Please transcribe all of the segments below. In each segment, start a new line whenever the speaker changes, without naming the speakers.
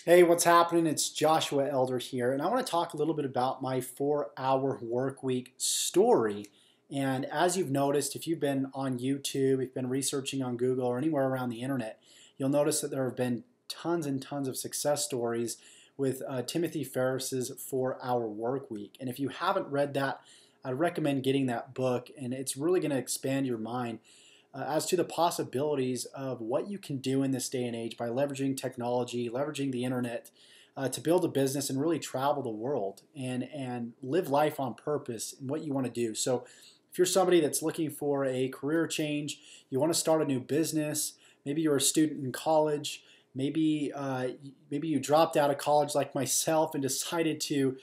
Hey, what's happening? It's Joshua Elder here, and I want to talk a little bit about my 4-hour work week story. And as you've noticed, if you've been on YouTube, if you've been researching on Google or anywhere around the internet, you'll notice that there have been tons and tons of success stories with Timothy Ferriss's 4-hour work week. And if you haven't read that, I'd recommend getting that book, and it's really going to expand your mind as to the possibilities of what you can do in this day and age by leveraging technology, leveraging the internet to build a business and really travel the world and live life on purpose and what you want to do. So if you're somebody that's looking for a career change, you want to start a new business, maybe you're a student in college, maybe you dropped out of college like myself and decided to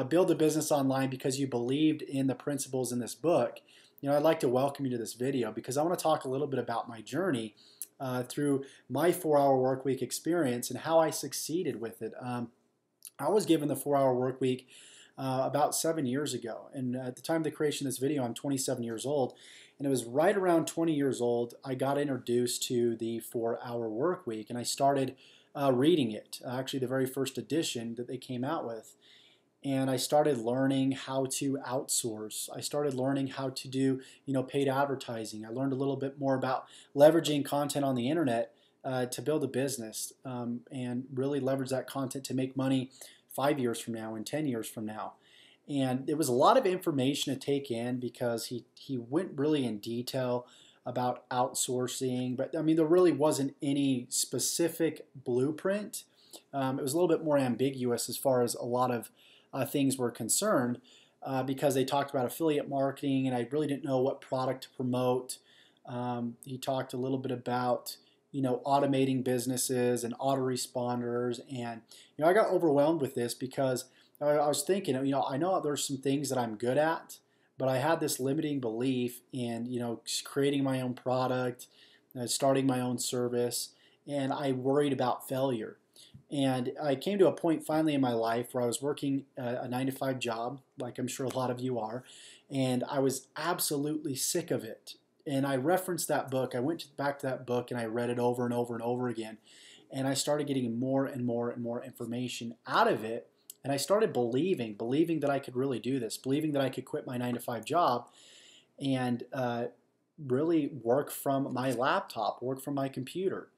build a business online because you believed in the principles in this book, I'd like to welcome you to this video because I want to talk a little bit about my journey through my 4-hour work week experience and how I succeeded with it. I was given the 4-hour work week about 7 years ago, and at the time of the creation of this video, I'm 27 years old, and it was right around 20 years old I got introduced to the 4-hour work week, and I started reading it, actually the very first edition that they came out with. And I started learning how to outsource. I started learning how to do, paid advertising. I learned a little bit more about leveraging content on the internet to build a business and really leverage that content to make money 5 years from now and 10 years from now. And it was a lot of information to take in because he went really in detail about outsourcing. But I mean, there really wasn't any specific blueprint. It was a little bit more ambiguous as far as a lot of things were concerned because they talked about affiliate marketing and I really didn't know what product to promote. He talked a little bit about automating businesses and autoresponders, and I got overwhelmed with this because I was thinking, I know there's some things that I'm good at, but I had this limiting belief in creating my own product, starting my own service, and I worried about failure. And I came to a point finally in my life where I was working a 9-to-5 job, like I'm sure a lot of you are, and I was absolutely sick of it. And I referenced that book. I went back to that book and I read it over and over and over again. And I started getting more and more and more information out of it. And I started believing that I could really do this, believing that I could quit my 9-to-5 job and really work from my laptop, work from my computer.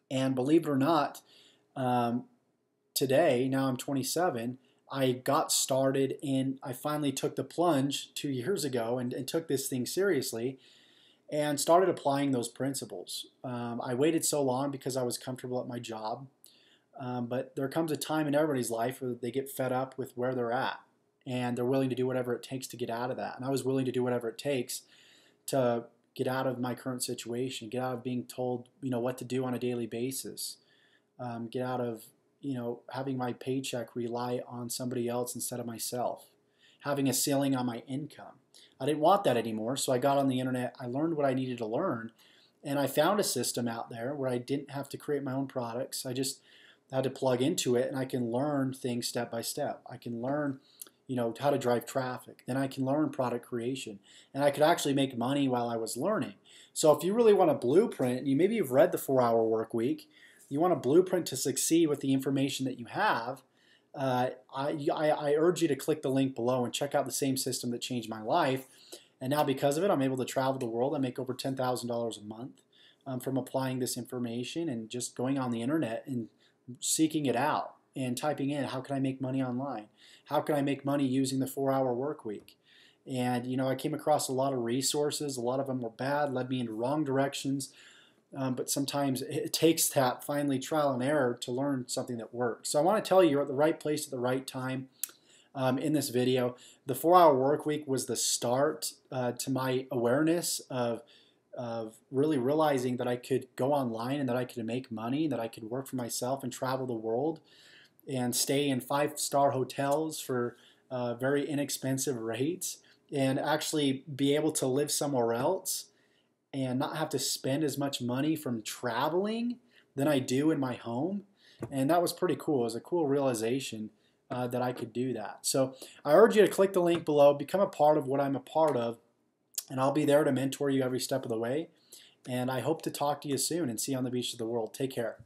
And believe it or not, today, now I'm 27, I got started and I finally took the plunge 2 years ago and took this thing seriously and started applying those principles. I waited so long because I was comfortable at my job, but there comes a time in everybody's life where they get fed up with where they're at and they're willing to do whatever it takes to get out of that. And I was willing to do whatever it takes to get out of my current situation, get out of being told, what to do on a daily basis. Get out of having my paycheck rely on somebody else instead of myself, having a ceiling on my income. I didn't want that anymore, so I got on the internet, I learned what I needed to learn, and I found a system out there where I didn't have to create my own products. I just had to plug into it, and I can learn things step by step. I can learn how to drive traffic. Then I can learn product creation, and I could actually make money while I was learning. So if you really want a blueprint, maybe you've read the 4-hour work week, you want a blueprint to succeed with the information that you have, I urge you to click the link below and check out the same system that changed my life. And now because of it, I'm able to travel the world. I make over $10,000 a month from applying this information and just going on the internet and seeking it out and typing in, how can I make money online? How can I make money using the 4-hour work week? And I came across a lot of resources. A lot of them were bad, led me into wrong directions. But sometimes it takes that finally trial and error to learn something that works. So I want to tell you, you're at the right place at the right time in this video. The 4-hour work week was the start to my awareness of really realizing that I could go online and that I could make money, and that I could work for myself and travel the world and stay in 5-star hotels for very inexpensive rates and actually be able to live somewhere else and not have to spend as much money from traveling than I do in my home. And that was pretty cool. It was a cool realization that I could do that. So I urge you to click the link below, become a part of what I'm a part of, and I'll be there to mentor you every step of the way. And I hope to talk to you soon and see you on the beach of the world. Take care.